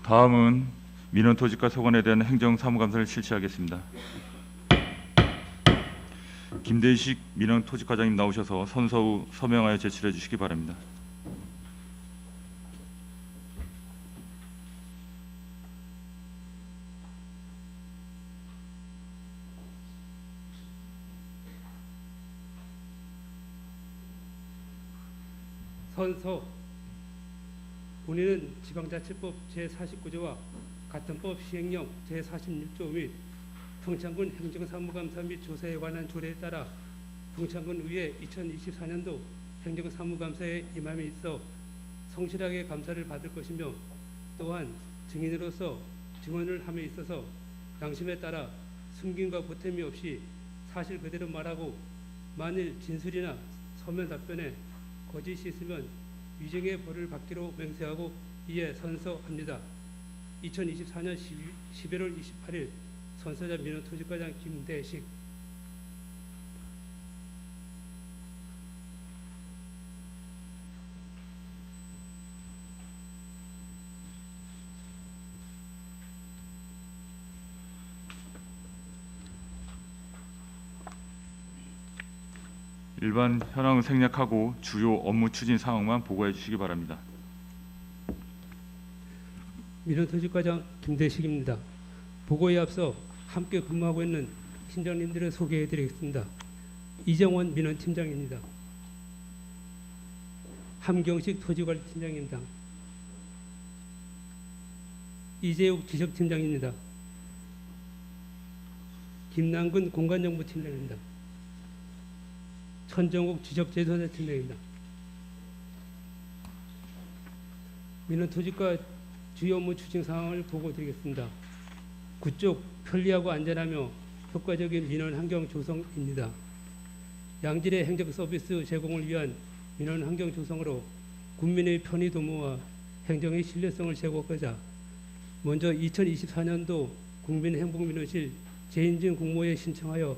다음은 민원토지과 소관에 대한 행정사무감사를 실시하겠습니다. 김대식 민원토지과장님 나오셔서 선서 후 서명하여 제출해 주시기 바랍니다. 선서. 본인은 지방자치법 제49조와 같은 법 시행령 제46조 및 평창군 행정사무감사 및 조사에 관한 조례에 따라 평창군 의회 2024년도 행정사무감사에 임함에 있어 성실하게 감사를 받을 것이며, 또한 증인으로서 증언을 함에 있어서 양심에 따라 숨김과 보탬이 없이 사실 그대로 말하고, 만일 진술이나 서면 답변에 거짓이 있으면 위증의 벌을 받기로 맹세하고 이에 선서합니다. 2024년 11월 28일 선서자 민원토지과장 김대식. 일반 현황을 생략하고 주요 업무 추진 사항만 보고해 주시기 바랍니다. 민원토지과장 김대식입니다. 보고에 앞서 함께 근무하고 있는 팀장님들을 소개해 드리겠습니다. 이정원 민원팀장입니다. 함경식 토지관리팀장입니다. 이재욱 지적팀장입니다. 김남근 공간정보팀장입니다. 천정욱 지적재조사팀장입니다. 민원토지과 주요 업무 추진 상황을 보고 드리겠습니다. 구쪽 편리하고 안전하며 효과적인 민원 환경 조성입니다. 양질의 행정 서비스 제공을 위한 민원 환경 조성으로 국민의 편의 도모와 행정의 신뢰성을 제고하고자 먼저 2024년도 국민행복민원실 재인증 공모에 신청하여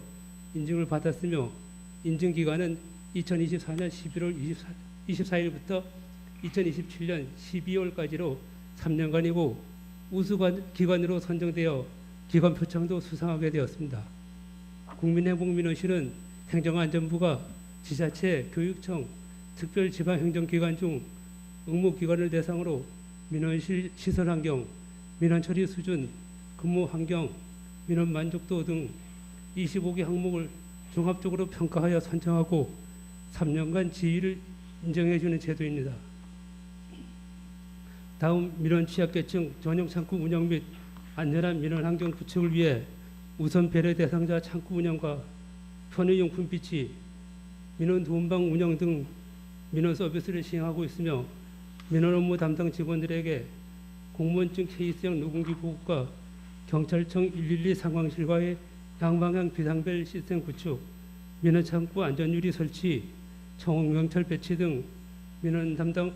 인증을 받았으며, 인증기간은 2024년 11월 24일부터 2027년 12월까지로 3년간이고 우수기관으로 선정되어 기관 표창도 수상하게 되었습니다. 국민행복민원실은 행정안전부가 지자체, 교육청, 특별지방행정기관 중 의무기관을 대상으로 민원실 시설환경, 민원처리 수준, 근무환경, 민원 만족도 등 25개 항목을 종합적으로 평가하여 선정하고 3년간 지위를 인정해주는 제도입니다. 다음 민원 취약계층 전용 창구 운영 및 안전한 민원 환경 구축을 위해 우선 배려 대상자 창구 운영과 편의용품 비치, 민원 도움방 운영 등 민원 서비스를 시행하고 있으며, 민원 업무 담당 직원들에게 공무원증 케이스형 녹음기 보급과 경찰청 112 상황실과의 양방향 비상벨 시스템 구축, 민원 창구 안전유리 설치, 청원경찰 배치 등 민원 담당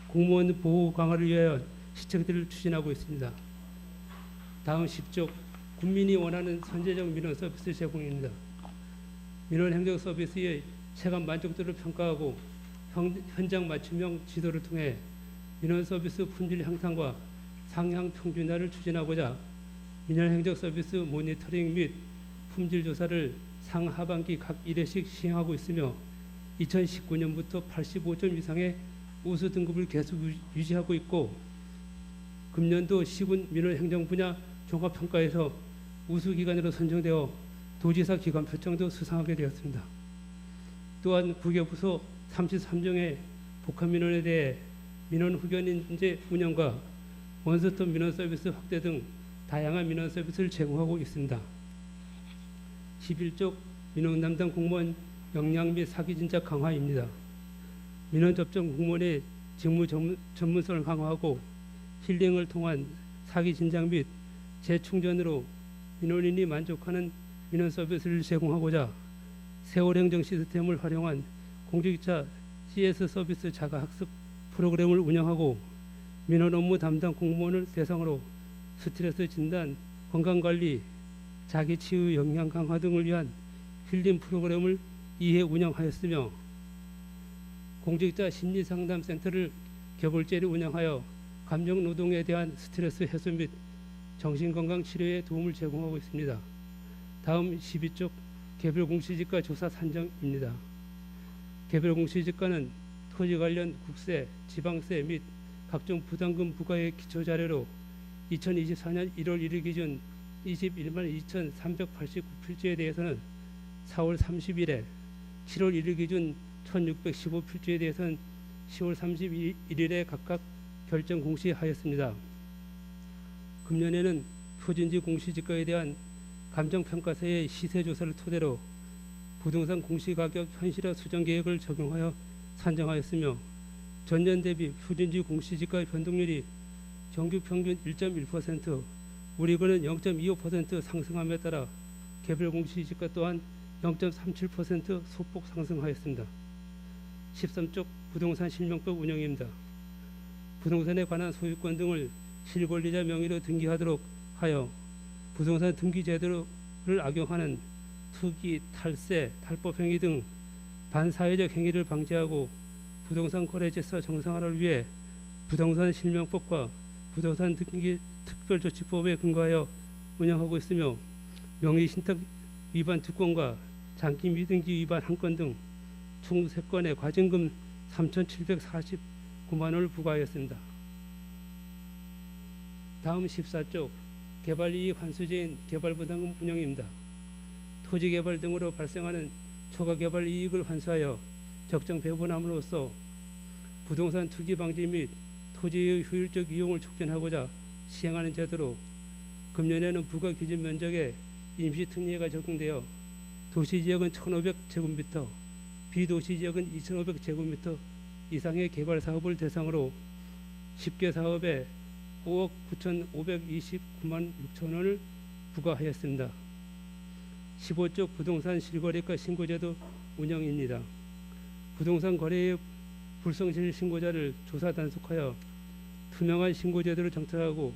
공무원 보호 강화를 위하여 시책들을 추진하고 있습니다. 다음 10쪽 국민이 원하는 선제적 민원 서비스 제공입니다. 민원 행정 서비스의 체감 만족도를 평가하고 현장 맞춤형 지도를 통해 민원 서비스 품질 향상과 상향 평준화를 추진하고자 민원 행정 서비스 모니터링 및 품질 조사를 상하반기 각 1회씩 시행하고 있으며, 2019년부터 85점 이상의 우수 등급을 계속 유지하고 있고, 금년도 시군 민원 행정 분야 종합평가에서 우수 기관으로 선정되어 도지사 기관 표창도 수상하게 되었습니다. 또한 국외부서 33종의 복합 민원에 대해 민원 후견 인재 운영과 원스톱 민원 서비스 확대 등 다양한 민원 서비스를 제공하고 있습니다. 11쪽 민원 담당 공무원 역량 및 사기 진작 강화입니다. 민원 접종 공무원의 직무 전문성을 강화하고 힐링을 통한 사기 진작 및 재충전으로 민원인이 만족하는 민원 서비스를 제공하고자 세월 행정 시스템을 활용한 공직자 CS 서비스 자가 학습 프로그램을 운영하고, 민원 업무 담당 공무원을 대상으로 스트레스 진단, 건강관리, 자기치유 역량 강화 등을 위한 힐링 프로그램을 2회 운영하였으며, 공직자 심리상담센터를 개볼제로 운영하여 감정 노동에 대한 스트레스 해소 및 정신건강 치료에 도움을 제공하고 있습니다. 다음 12쪽 개별 공시지가 조사 산정입니다. 개별 공시지가는 토지 관련 국세, 지방세 및 각종 부담금 부과의 기초자료로 2024년 1월 1일 기준 21만 2,389필지에 대해서는 4월 30일에, 7월 1일 기준 1,615필지에 대해서는 10월 31일에 각각 결정 공시하였습니다. 금년에는 표준지 공시지가에 대한 감정평가서의 시세조사를 토대로 부동산 공시가격 현실화 수정 계획을 적용하여 산정하였으며, 전년 대비 표준지 공시지가의 변동률이 정규 평균 1.1%, 우리군은 0.25% 상승함에 따라 개별 공시지가 또한 0.37% 소폭 상승하였습니다. 13쪽 부동산 실명법 운영입니다. 부동산에 관한 소유권 등을 실권리자 명의로 등기하도록 하여 부동산 등기 제도를 악용하는 투기, 탈세, 탈법 행위 등 반사회적 행위를 방지하고 부동산 거래 질서 정상화를 위해 부동산 실명법과 부동산 등기 특별조치법에 근거하여 운영하고 있으며, 명의신탁 위반 2건과 장기 미등기 위반 1건 등 총 3건에 과징금 3,749만 원을 부과하였습니다. 다음 14쪽 개발이익 환수제인 개발부담금 운영입니다. 토지개발 등으로 발생하는 초과개발 이익을 환수하여 적정 배분함으로써 부동산 투기 방지 및 토지의 효율적 이용을 촉진하고자 시행하는 제도로, 금년에는 부과 기준 면적에 임시 특례가 적용되어 도시지역은 1,500제곱미터, 비도시지역은 2,500제곱미터 이상의 개발 사업을 대상으로 10개 사업에 5억 9,529만 6천 원을 부과하였습니다. 15쪽 부동산 실거래가 신고제도 운영입니다. 부동산 거래의 불성실 신고자를 조사 단속하여 투명한 신고제도를 정착하고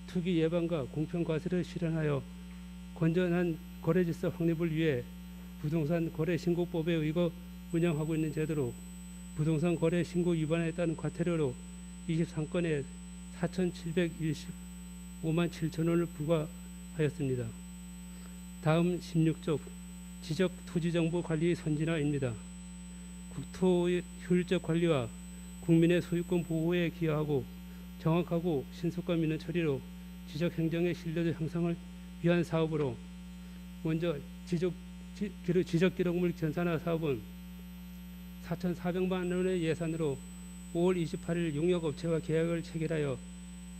투기 예방과 공평 과세를 실현하여 건전한 거래 질서 확립을 위해 부동산 거래 신고법에 의거 운영하고 있는 제도로, 부동산 거래 신고 위반에 따른 과태료로 23건에 4,715만 7천 원을 부과하였습니다. 다음 16쪽 지적 토지정보 관리 선진화입니다. 국토의 효율적 관리와 국민의 소유권 보호에 기여하고 정확하고 신속감 있는 처리로 지적 행정의 신뢰도 향상을 위한 사업으로, 먼저 지적 기록물 전산화 사업은 4,400만 원의 예산으로 5월 28일 용역업체와 계약을 체결하여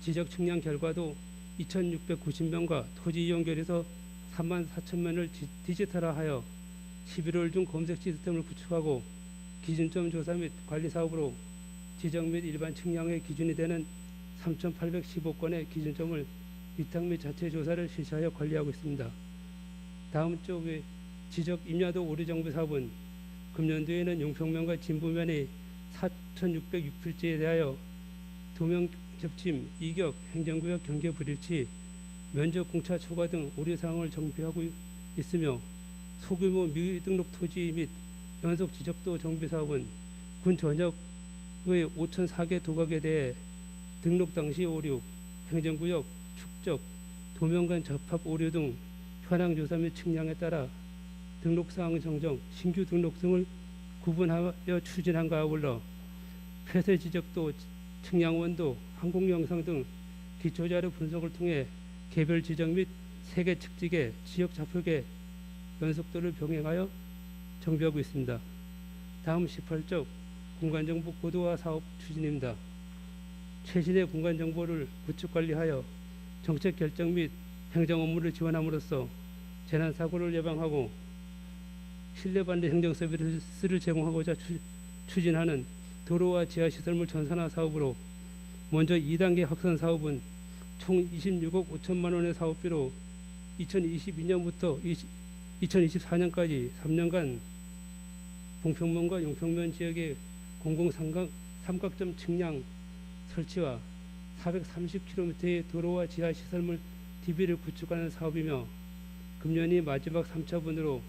지적 측량 결과도 2,690명과 토지 이용결에서 3만 4천 명을 디지털화하여 11월 중 검색 시스템을 구축하고 기준점 조사 및 관리 사업으로 지적 및 일반 측량의 기준이 되는 3,815건의 기준점을 위탁 및 자체 조사를 실시하여 관리하고 있습니다. 다음 쪽의 지적 임야도 오류 정비 사업은 금년도에는 용평면과 진부면의 4,606필지에 대하여 도면 겹침, 이격, 행정구역 경계 불일치, 면적 공차 초과 등 오류 사항을 정비하고 있으며, 소규모 미등록 토지 및 연속 지적도 정비 사업은 군 전역의 5,004개 도각에 대해 등록 당시 오류, 행정구역 축적, 도면간 접합 오류 등 현황 조사 및 측량에 따라 등록사항 정정, 신규 등록 등을 구분하여 추진한가 아울러 폐쇄 지적도, 측량 원도, 항공 영상 등 기초자료 분석을 통해 개별 지적 및 세계 측지계, 지역 좌표계 연속도를 병행하여 정비하고 있습니다. 다음 18쪽 공간정보 고도화 사업 추진입니다. 최신의 공간정보를 구축 관리하여 정책 결정 및 행정 업무를 지원함으로써 재난사고를 예방하고 신뢰받는 행정 서비스를 제공하고자 추진하는 도로와 지하시설물 전산화 사업으로, 먼저 2단계 확산 사업은 총 26억 5천만 원의 사업비로 2022년부터 2024년까지 3년간 봉평면과 용평면 지역의 공공삼각점 측량 설치와 430km의 도로와 지하시설물 DB를 구축하는 사업이며, 금년이 마지막 3차분으로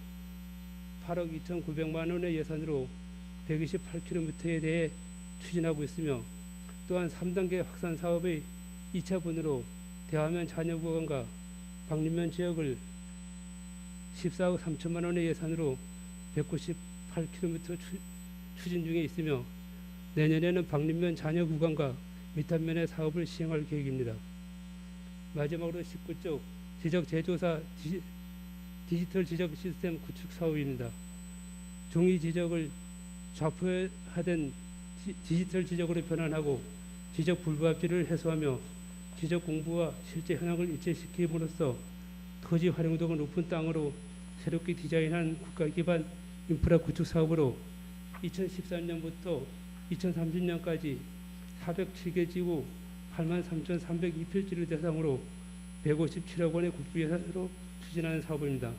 8억 2,900만 원의 예산으로 128km에 대해 추진하고 있으며, 또한 3단계 확산 사업의 2차분으로 대화면 잔여구간과 박림면 지역을 14억 3천만 원의 예산으로 198km 추진 중에 있으며 내년에는 박림면 잔여 구간과 밑단면의 사업을 시행할 계획입니다. 마지막으로 19쪽 지적 제조사 디지털 지적 시스템 구축 사업입니다. 종이 지적을 좌표화된 디지털 지적으로 변환하고 지적 불부합지를 해소하며 지적 공부와 실제 현황을 일치시킴으로써 토지 활용도가 높은 땅으로 새롭게 디자인한 국가 기반 인프라 구축 사업으로 2013년부터 2030년까지 407개 지구 83,302필지를 대상으로 157억 원의 국비 예산으로 추진하는 사업입니다.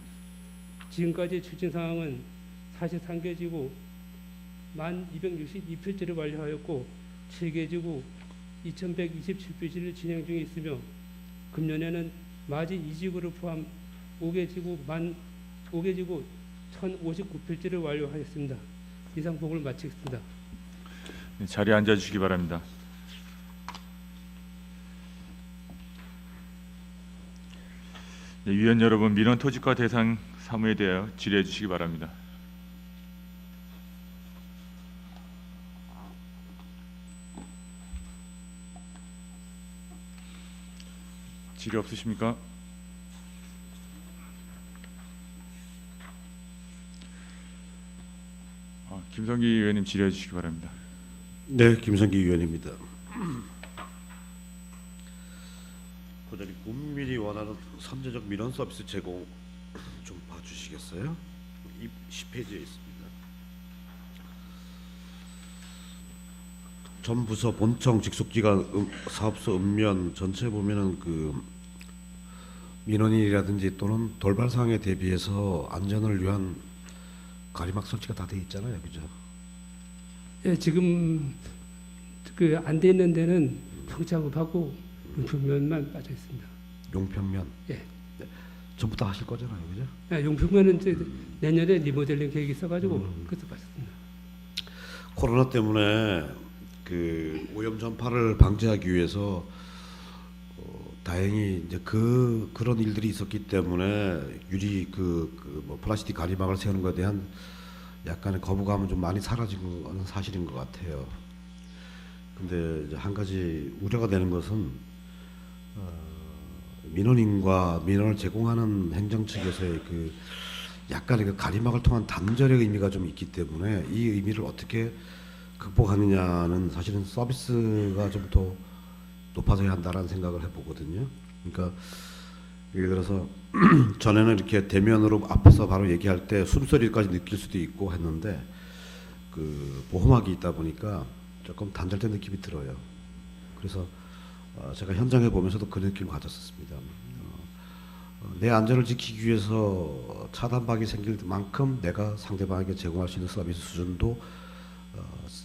지금까지 추진 상황은 43개 지구 1,262필지를 완료하였고 7개 지구 2,127필지를 진행 중에 있으며 금년에는 마지 2지구를 포함 5개 지구 1,059필지를 완료하였습니다. 이상 보고를 마치겠습니다. 네, 자리에 앉아주시기 바랍니다. 네, 위원 여러분, 민원 토지과 대상 사무에 대하여 질의해 주시기 바랍니다. 질의 없으십니까? 김성기 의원님 질의해 주시기 바랍니다. 네, 김성기 의원입니다. 고자님, 국민이 원하는 선제적 민원 서비스 제공 좀 봐주시겠어요? 10페이지에 있습니다. 전 부서 본청 직속기관 사업소 읍면 전체 보면은 그 민원이라든지 또는 돌발 상황에 대비해서 안전을 위한 가리막 설치가 다 돼 있잖아요, 그죠? 예, 지금 그 안 돼 있는 데는 평창읍하고 용평면만 빠져 있습니다. 용평면. 예. 네. 전부 다 하실 거잖아요, 그죠? 예, 용평면은 이제 내년에 리모델링 계획이 있어가지고 그래서 빠졌습니다. 코로나 때문에 그 오염 전파를 방지하기 위해서 다행히 이제 그런 일들이 있었기 때문에 유리 뭐 플라스틱 가리막을 세우는 것에 대한 약간의 거부감은 좀 많이 사라진 건 사실인 것 같아요. 근데 이제 한 가지 우려가 되는 것은 민원인과 민원을 제공하는 행정 측에서의 그 약간의 그 가리막을 통한 단절의 의미가 좀 있기 때문에 이 의미를 어떻게 극복하느냐는 사실은 서비스가 좀 더 높아져야 한다라는 생각을 해보거든요. 그러니까 예를 들어서 전에는 이렇게 대면으로 앞에서 바로 얘기할 때 숨소리까지 느낄 수도 있고 했는데 그 보호막이 있다 보니까 조금 단절된 느낌이 들어요. 그래서 제가 현장에 보면서도 그 느낌을 가졌었습니다. 내 안전을 지키기 위해서 차단박이 생길 만큼 내가 상대방에게 제공할 수 있는 서비스 수준도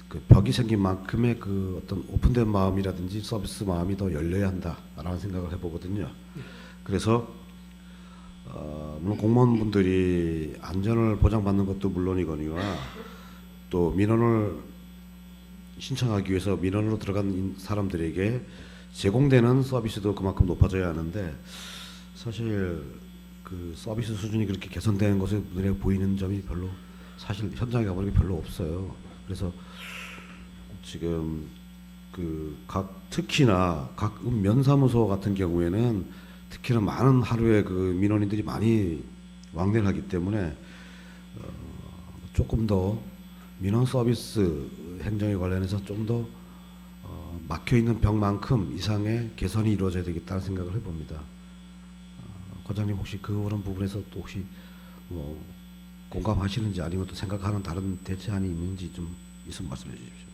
그 벽이 생긴 만큼의 그 어떤 오픈된 마음이라든지 서비스 마음이 더 열려야 한다라는 생각을 해보거든요. 그래서 물론 공무원분들이 안전을 보장받는 것도 물론이거니와 또 민원을 신청하기 위해서 민원으로 들어간 사람들에게 제공되는 서비스도 그만큼 높아져야 하는데 사실 그 서비스 수준이 그렇게 개선되는 것에 눈에 보이는 점이 별로 사실 현장에 가보니까 별로 없어요. 그래서 지금 그 특히나 각 면사무소 같은 경우에는 특히나 많은 하루에 그 민원인들이 많이 왕래를 하기 때문에 조금 더 민원 서비스 행정에 관련해서 좀 더 막혀 있는 벽만큼 이상의 개선이 이루어져야 되겠다는 생각을 해봅니다. 과장님 혹시 그런 부분에서 또 혹시 뭐 공감하시는지 아니면 또 생각하는 다른 대체안이 있는지 좀 있으면 말씀해 주십시오.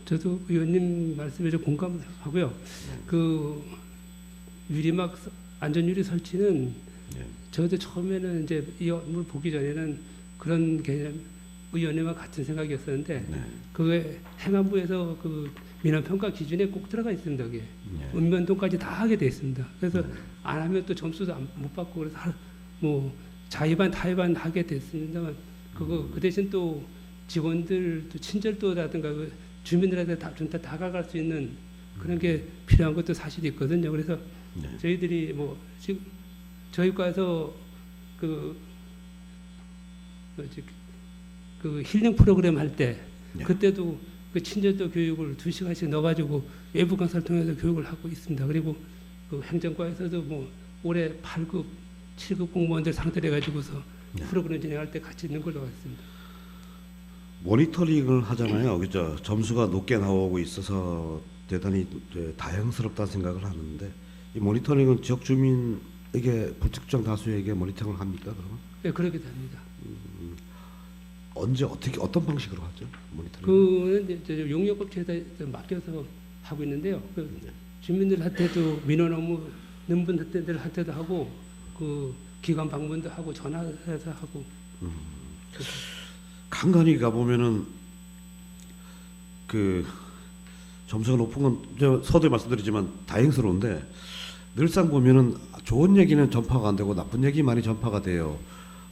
저도 의원님 말씀에 좀 공감하고요. 그 유리막 안전유리 설치는 저도 처음에는 이제 이 업무를 보기 전에는 그런 개념 의원님과 같은 생각이었었는데 그게 행안부에서 그 민원 평가 기준에 꼭 들어가 있습니다. 그게 읍면동까지 다 하게 돼 있습니다. 그래서 안 하면 또 점수도 못 받고 그래서 뭐 자의반 타의반 하게 됐습니다만 그 대신 또 직원들 또 친절도라든가 그 주민들한테 좀 더 다가갈 수 있는 그런 게 필요한 것도 사실이 있거든요. 그래서 네. 저희들이 뭐 지금 저희 과에서 그 뭐지, 그 힐링 프로그램 할 때 네. 그때도 그 친절도 교육을 2시간씩 넣어가지고 외부 강사를 통해서 교육을 하고 있습니다. 그리고 그 행정과에서도 뭐 올해 8급, 7급 공무원들 상대를 해가지고서 네. 프로그램 진행할 때 같이 있는 걸로 알겠습니다. 모니터링을 하잖아요. 그죠? 점수가 높게 나오고 있어서 대단히 이제 다행스럽다는 생각을 하는데 이 모니터링은 지역 주민에게 불특정 다수에게 모니터링을 합니까? 그러면 네, 그렇게 됩니다. 언제 어떻게 어떤 방식으로 하죠? 모니터링? 그는 이제 용역업체에다 맡겨서 하고 있는데요. 그 주민들한테도 민원 업무 넣는 분들한테도 하고 그 기관 방문도 하고 전화해서 하고. 간간히 가보면은 그 점수가 높은 건 저 서두에 말씀드리지만 다행스러운데 늘상 보면은 좋은 얘기는 전파가 안 되고 나쁜 얘기 많이 전파가 돼요.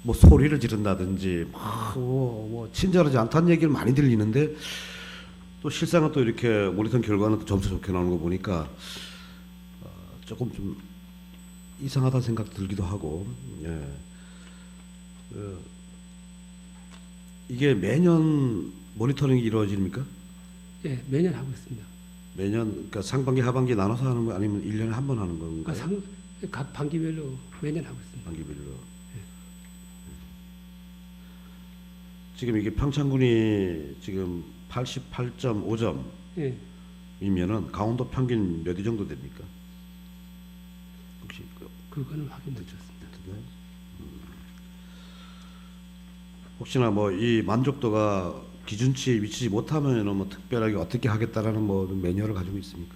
뭐 소리를 지른다든지 뭐 친절하지 않다는 얘기를 많이 들리는데 또 실상은 또 이렇게 모니터링 결과는 또 점수 좋게 나오는 거 보니까 조금 좀 이상하다는 생각 들기도 하고 예. 이게 매년 모니터링이 이루어집니까? 예, 매년 하고 있습니다. 매년 그러니까 상반기 하반기 나눠서 하는 거 아니면 1년에 한 번 하는 건가요? 각 반기별로 매년 하고 있습니다. 반기별로. 지금 이게 평창군이 지금 88.5점이면은 예, 강원도 평균 몇 위 정도 됩니까? 혹시 그거는 확인 못 줬습니다. 같은데? 혹시나 뭐 이 만족도가 기준치에 미치지 못하면은 뭐 특별하게 어떻게 하겠다라는 뭐 매뉴얼을 가지고 있습니까?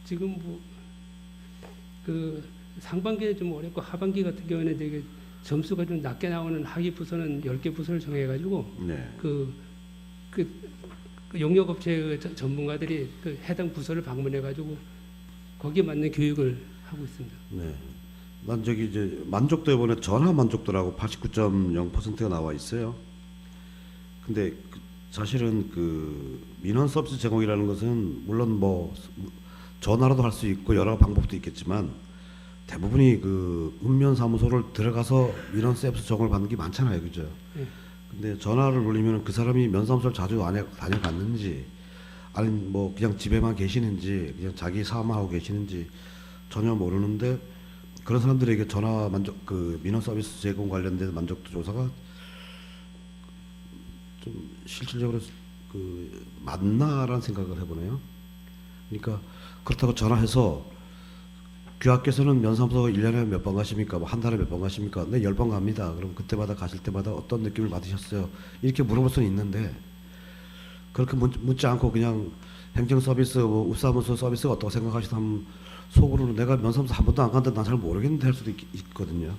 지금 뭐 그 상반기는 좀 어렵고 하반기 같은 경우에는 되게 점수가 좀 낮게 나오는 하위 부서는 10개 부서를 정해가지고 네. 그 용역업체 전문가들이 그 해당 부서를 방문해가지고 거기에 맞는 교육을 하고 있습니다. 네. 난 저기 이제 만족도 이번에 전화 만족도라고 89.0%가 나와 있어요. 근데 사실은 그 민원 서비스 제공이라는 것은 물론 뭐 전화로도 할 수 있고 여러 방법도 있겠지만 대부분이 그 읍면 사무소를 들어가서 민원 서비스 제공을 받는 게 많잖아요, 그죠? 네. 근데 전화를 울리면 그 사람이 면사무소를 자주 다녀갔는지 아니면 뭐 그냥 집에만 계시는지 그냥 자기 사업만 하고 계시는지 전혀 모르는데 그런 사람들에게 전화 만족 그 민원 서비스 제공 관련된 만족도 조사가 좀 실질적으로 그 맞나라는 생각을 해보네요. 그러니까 그렇다고 전화해서 귀하께서는 면사무소 1년에 몇 번 가십니까? 뭐 한 달에 몇 번 가십니까? 네, 10번 갑니다. 그럼 그때마다 가실 때마다 어떤 느낌을 받으셨어요? 이렇게 물어볼 수는 있는데 그렇게 묻지 않고 그냥 행정 서비스, 뭐 읍사무소 서비스가 어떻게 생각하시다면 속으로는 내가 면사무소 한 번도 안 갔는데 난 잘 모르겠는데 할 수도 있거든요.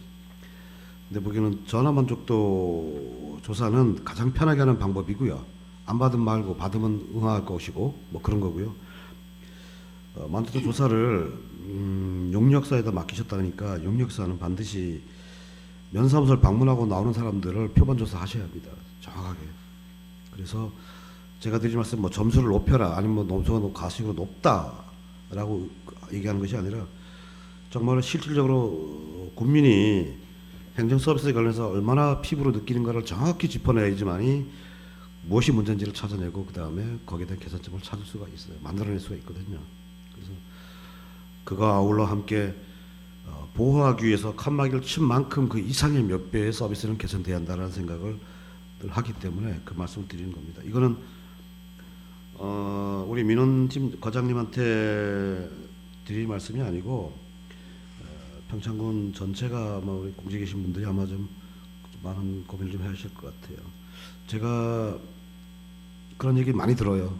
근데 보기에는 전화 만족도 조사는 가장 편하게 하는 방법이고요. 안 받으면 말고 받으면 응할 것이고 뭐 그런 거고요. 만족도 조사를 용역사에다 맡기셨다니까 용역사는 반드시 면사무소를 방문하고 나오는 사람들을 표본 조사하셔야 합니다. 정확하게. 그래서 제가 드린 말씀 뭐 점수를 높여라 아니면 뭐 점수가 가식으로 높다라고 얘기하는 것이 아니라 정말 실질적으로 국민이 행정 서비스에 관련해서 얼마나 피부로 느끼는가를 정확히 짚어내야지만이 무엇이 문제인지를 찾아내고 그 다음에 거기에 대한 개선점을 찾을 수가 있어요. 만들어낼 수가 있거든요. 그래서 그거 아울러 함께 보호하기 위해서 칸막이를 친 만큼 그 이상의 몇 배의 서비스는 개선돼야 한다는 생각을 늘 하기 때문에 그 말씀을 드리는 겁니다. 이거는 우리 민원팀 과장님한테 드릴 말씀이 아니고 평창군 전체가 아마 우리 공직에 계신 분들이 아마 좀 많은 고민을 좀 하실 것 같아요. 제가 그런 얘기 많이 들어요.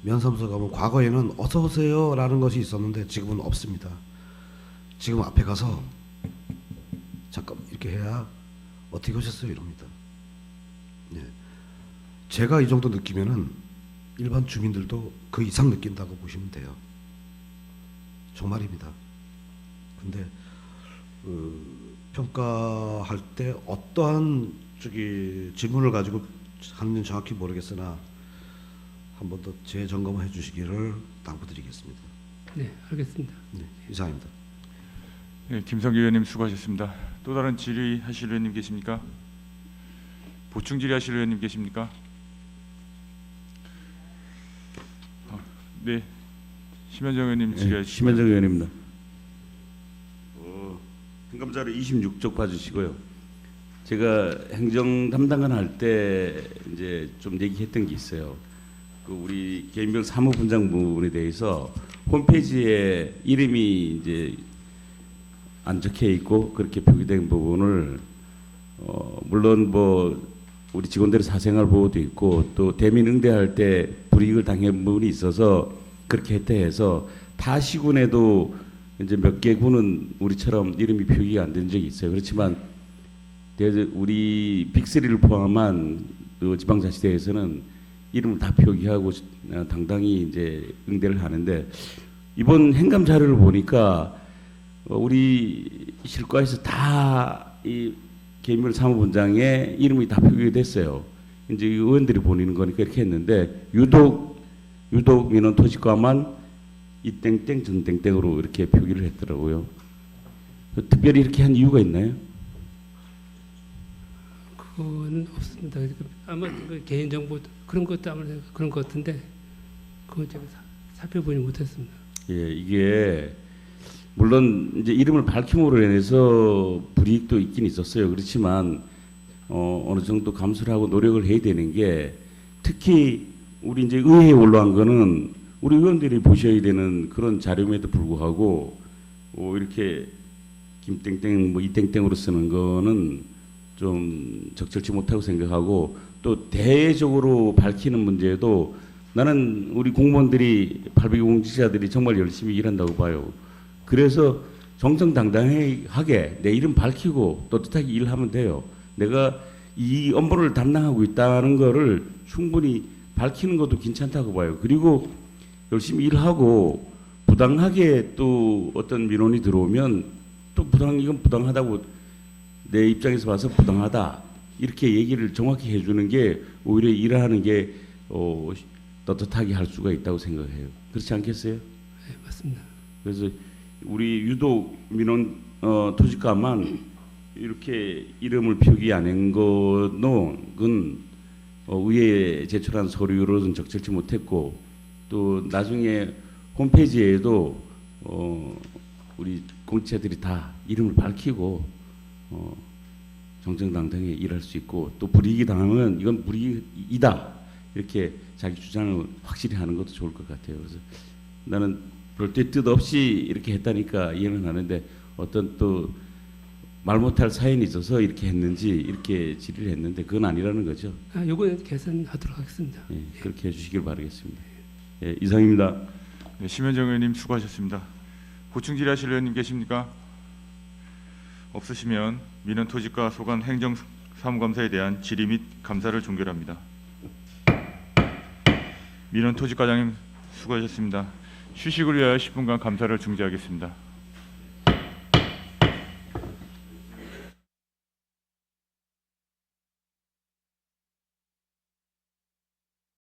면사무소 가면 과거에는 어서 오세요라는 것이 있었는데 지금은 없습니다. 지금 앞에 가서 잠깐 이렇게 해야 어떻게 오셨어요 이럽니다. 네. 제가 이 정도 느끼면은 일반 주민들도 그 이상 느낀다고 보시면 돼요. 정말입니다. 근데 평가할 때 어떠한 질문을 가지고 하는지는 정확히 모르겠으나 한 번 더 재점검해 주시기를 당부드리겠습니다. 네, 알겠습니다. 네, 이상입니다. 네, 김성기 의원님 수고하셨습니다. 또 다른 질의하실 의원님 계십니까? 보충 질의하실 의원님 계십니까? 네, 심현정 의원님 질의하시죠. 심현정 의원입니다. 행감자료 26쪽 봐주시고요. 제가 행정 담당관 할 때 이제 좀 얘기했던 게 있어요. 그 우리 개인별 사무분장 부분에 대해서 홈페이지에 이름이 이제 안 적혀 있고 그렇게 표기된 부분을 물론 뭐 우리 직원들의 사생활 보호도 있고 또 대민 응대할 때 불이익을 당한 부분이 있어서 그렇게 했다 해서 타 시군에도 이제 몇 개 군은 우리처럼 이름이 표기가 안 된 적이 있어요. 그렇지만 우리 빅3를 포함한 그 지방자치대에서는 이름을 다 표기하고 당당히 이제 응대를 하는데 이번 행감 자료를 보니까 우리 실과에서 다 이 개인별 사무본장의 이름이 다 표기가 됐어요. 이제 의원들이 보내는 거니까 이렇게 했는데 유독 민원 토지과만 이 땡땡 전 땡땡으로 이렇게 표기를 했더라고요. 특별히 이렇게 한 이유가 있나요? 그건 없습니다. 아마 그 개인정보 그런 것도 아마 그런 것 같은데 그건 제가 살펴보지 못했습니다. 예, 이게 물론 이제 이름을 밝힘으로 인해서 불이익도 있긴 있었어요. 그렇지만 어느 정도 감수를 하고 노력을 해야 되는 게 특히 우리 이제 의회에 올라간 거는 우리 의원들이 보셔야 되는 그런 자료임에도 불구하고 이렇게 김땡땡 뭐 이땡땡으로 쓰는 거는 좀 적절치 못하고 생각하고 또 대외적으로 밝히는 문제도 나는 우리 공무원들이 발비공직자들이 정말 열심히 일한다고 봐요. 그래서 정정당당하게 내 이름 밝히고 떳떳하게 일하면 돼요. 내가 이 업무를 담당하고 있다는 거를 충분히 밝히는 것도 괜찮다고 봐요. 그리고 열심히 일하고 부당하게 또 어떤 민원이 들어오면 또 이건 부당하다고 내 입장에서 봐서 부당하다 이렇게 얘기를 정확히 해주는 게 오히려 일하는 게 떳떳하게 할 수가 있다고 생각해요. 그렇지 않겠어요? 네, 맞습니다. 그래서 우리 유독 민원 토지과만 이렇게 이름을 표기 안 한 거는 의회에 제출한 서류로는 적절치 못했고 또 나중에 홈페이지에도 우리 공직자들이 다 이름을 밝히고 정정당당하게 일할 수 있고 또 불이익이 당하면 이건 불이익이다 이렇게 자기 주장을 확실히 하는 것도 좋을 것 같아요. 그래서 나는 별도의 뜻 없이 이렇게 했다니까 이해는 하는데 어떤 또 말 못할 사연이 있어서 이렇게 했는지 이렇게 질의를 했는데 그건 아니라는 거죠. 요거는 개선하도록 하겠습니다. 예, 그렇게 해주시길 바라겠습니다. 예, 이상입니다. 네, 심현정 의원님 수고하셨습니다. 보충 질의하실 의원님 계십니까? 없으시면 민원 토지과 소관 행정사무감사에 대한 질의 및 감사를 종결합니다. 민원 토지과장님 수고하셨습니다. 휴식을 위하여 10분간 감사를 중지하겠습니다.